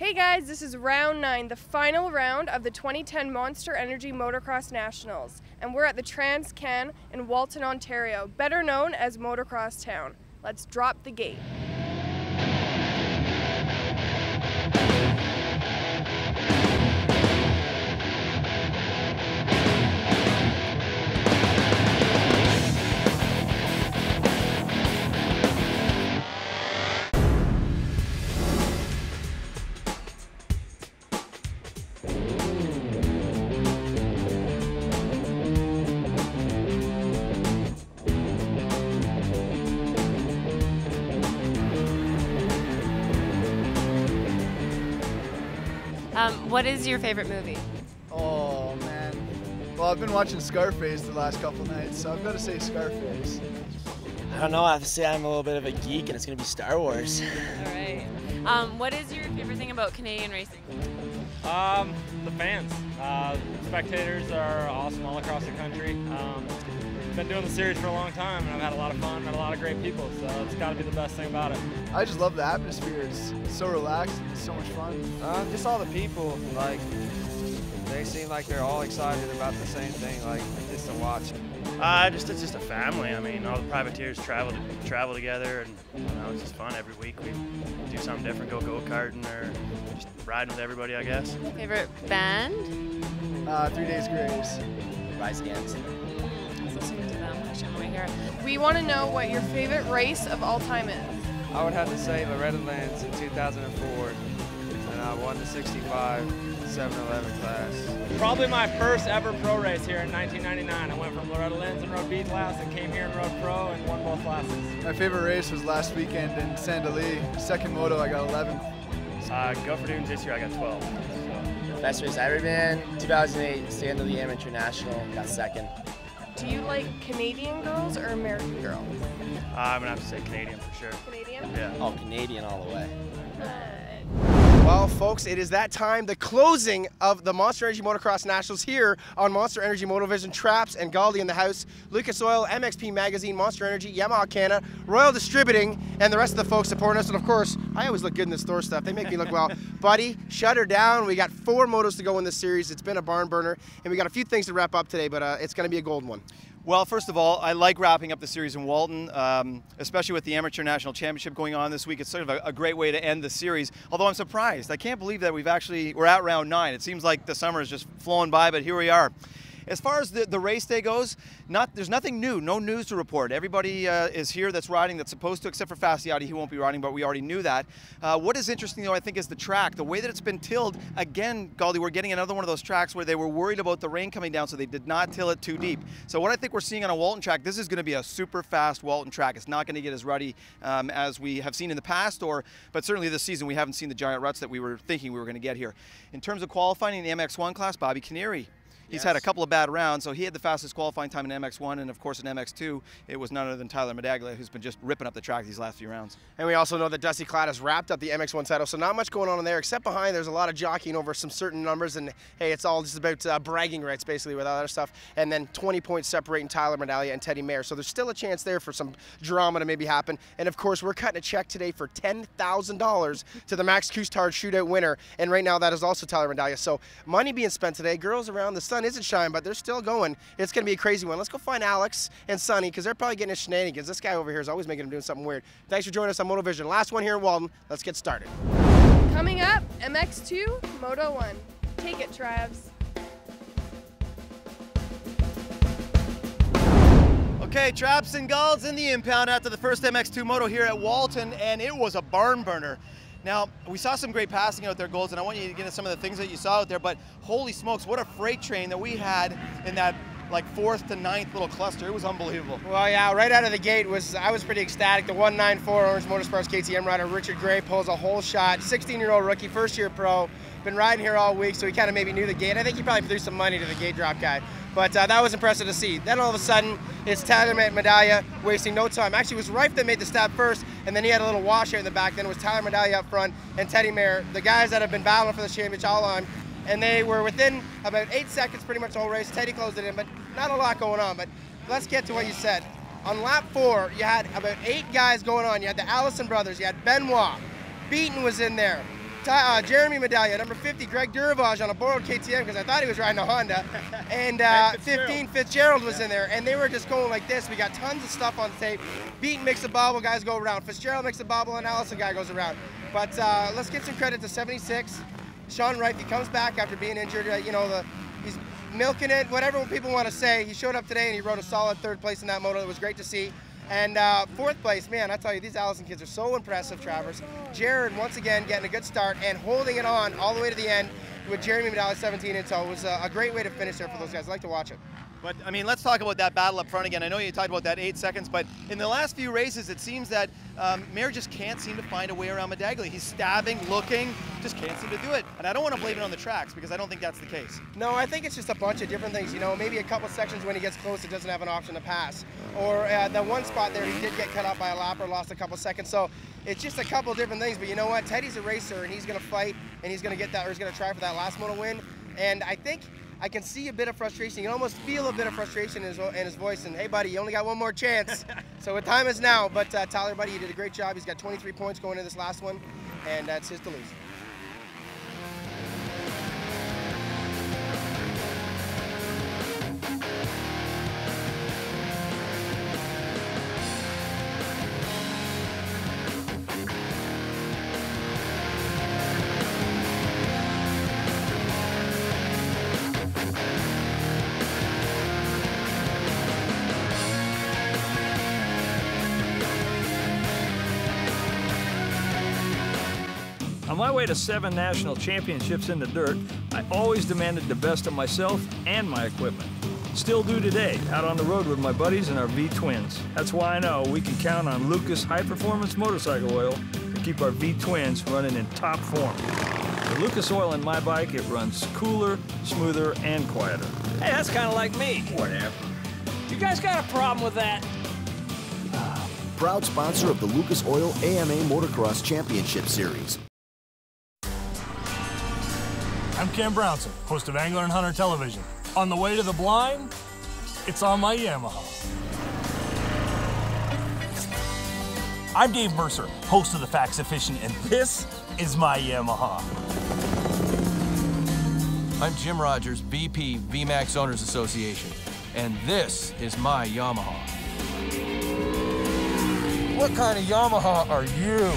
Hey guys, this is round 9, the final round of the 2010 Monster Energy Motocross Nationals, and we're at the Trans-Can in Walton, Ontario, better known as Motocross Town. Let's drop the gate. What is your favorite movie? Oh man. Well, I've been watching Scarface the last couple nights, so I've got to say Scarface. I don't know, I have to say I'm a little bit of a geek and it's going to be Star Wars. All right. What is your favorite thing about Canadian racing? The fans. Spectators are awesome all across the country. Been doing the series for a long time and I've had a lot of fun, met a lot of great people, so it's got to be the best thing about it. I just love the atmosphere. It's so relaxed. It's so much fun. Just all the people, like, they seem like they're all excited about the same thing, like, just to watch. It's just a family. I mean, all the privateers travel together, and it's just fun every week. We do something different, go go-karting or just riding with everybody, I guess. Favorite band? 3 Days Grace. Rise Against. I was listening to them actually on the way here. We want to know what your favorite race of all time is. I would have to say Loretta Lynn's in 2004, and I won the 65 7-Eleven class. Probably my first ever pro race here in 1999. I went from Loretta Lynn's and rode B class and came here and rode pro and won both classes. My favorite race was last weekend in Sandali. Second moto, I got 11th. Gopher Dunes this year, I got 12. So. Best race I ever been, 2008, Stand of the Amateur National, got second. Do you like Canadian girls or American girls? I'm going to have to say Canadian for sure. Canadian? Yeah. Oh, Canadian all the way. Well, folks, it is that time, the closing of the Monster Energy Motocross Nationals here on Monster Energy Motovision. Traps and Galdi in the house, Lucas Oil, MXP Magazine, Monster Energy, Yamaha Canada, Royal Distributing, and the rest of the folks supporting us. And of course, I always look good in the store stuff. They make me look well. Buddy, shut her down. We got 4 motos to go in this series. It's been a barn burner, and we got a few things to wrap up today, but it's going to be a gold one. Well, first of all, I like wrapping up the series in Walton, especially with the Amateur National Championship going on this week. It's sort of a great way to end the series, although I'm surprised. I can't believe that we're at round 9. It seems like the summer is just flowing by, but here we are. As far as the race day goes, there's nothing new, no news to report. Everybody is here that's riding, that's supposed to, except for Fastiati, he won't be riding, but we already knew that. What is interesting, though, I think, is the track. The way that it's been tilled, again, Galdi, we're getting another one of those tracks where they were worried about the rain coming down, so they did not till it too deep. So what I think we're seeing on a Walton track, this is going to be a super fast Walton track. It's not going to get as ruddy as we have seen in the past, but certainly this season we haven't seen the giant ruts that we were thinking we were going to get here. In terms of qualifying in the MX1 class, Bobby Canary. He's had a couple of bad rounds, so he had the fastest qualifying time in MX1, and of course in MX2, it was none other than Tyler Medaglia, who's been just ripping up the track these last few rounds. And we also know that Dusty Cladd has wrapped up the MX1 title, so not much going on in there, except behind there's a lot of jockeying over some certain numbers, and hey, it's all just about bragging rights, basically, with other stuff, and then 20 points separating Tyler Medaglia and Teddy Mayer, so there's still a chance there for some drama to maybe happen, and of course, we're cutting a check today for $10,000 to the Max Cousteau shootout winner, and right now that is also Tyler Medaglia, so money being spent today, girls around, the sun isn't shining, but there's still going. It's going to be a crazy one. Let's go find Alex and Sonny because they're probably getting his shenanigans. This guy over here is always making them doing something weird. Thanks for joining us on Motovision. Last one here in Walton. Let's get started. Coming up, MX2 Moto 1. Take it, Travs. Okay, Traps and Galds in the impound after the first MX2 moto here at Walton, and it was a barn burner. Now, we saw some great passing out there, Golds, and I want you to get into some of the things that you saw out there, but holy smokes, what a freight train that we had in that like 4th to 9th little cluster. It was unbelievable. Well, yeah, right out of the gate, I was pretty ecstatic. The 194 Orange Motorsports KTM rider, Richard Gray, pulls a whole shot. 16-year-old rookie, first-year pro. Been riding here all week, so he kind of maybe knew the gate. I think he probably threw some money to the gate drop guy. But that was impressive to see. Then all of a sudden, it's Tyler Medaglia wasting no time. Actually, it was Rife that made the stab first, and then he had a little washout in the back. Then it was Tyler Medaglia up front and Teddy Mayer, the guys that have been battling for the championship all on. And they were within about 8 seconds pretty much the whole race. Teddy closed it in, but not a lot going on. But let's get to what you said. On lap 4, you had about 8 guys going on. You had the Allison brothers, you had Benoit, Beaton was in there, Jeremy Medallia, number 50, Greg Duravage on a borrowed KTM because I thought he was riding a Honda, and 15, Fitzgerald was in there, and they were just going like this. We got tons of stuff on tape. Beaton makes a bobble, guys go around. Fitzgerald makes a bobble, and Allison guy goes around. But let's give some credit to 76. Sean Wright, he comes back after being injured. He's milking it, whatever people want to say. He showed up today and he rode a solid 3rd place in that moto. It was great to see. And 4th place, man, I tell you, these Allison kids are so impressive, Travers. Jared, once again, getting a good start and holding it on all the way to the end with Jeremy Medallia 17 in tow. It was a great way to finish there for those guys. I like to watch it. But, I mean, let's talk about that battle up front again. I know you talked about that 8 seconds, but in the last few races, it seems that Mayer just can't seem to find a way around Medaglia. He's stabbing, looking, just can't seem to do it. And I don't want to blame it on the tracks because I don't think that's the case. No, I think it's just a bunch of different things. Maybe a couple sections when he gets close, it doesn't have an option to pass. Or the one spot there, he did get cut off by a lapper, lost a couple seconds. So it's just a couple different things. But you know what? Teddy's a racer, and he's going to fight, and he's going to get that, or he's going to try for that last moto win. And I think I can see a bit of frustration. You can almost feel a bit of frustration in his voice. And hey, buddy, you only got one more chance. So the time is now. But Tyler, buddy, you did a great job. He's got 23 points going into this last one, and that's his to lose. On my way to 7 national championships in the dirt, I always demanded the best of myself and my equipment. Still do today, out on the road with my buddies and our V-Twins. That's why I know we can count on Lucas High Performance Motorcycle Oil to keep our V-Twins running in top form. With Lucas Oil in my bike, it runs cooler, smoother, and quieter. Hey, that's kind of like me. Whatever. You guys got a problem with that? Proud sponsor of the Lucas Oil AMA Motocross Championship Series. I'm Cam Brownson, host of Angler and Hunter Television. On the way to the blind, it's on my Yamaha. I'm Dave Mercer, host of The Facts Efficient, and this is my Yamaha. I'm Jim Rogers, VP, VMAX Owners Association, and this is my Yamaha. What kind of Yamaha are you?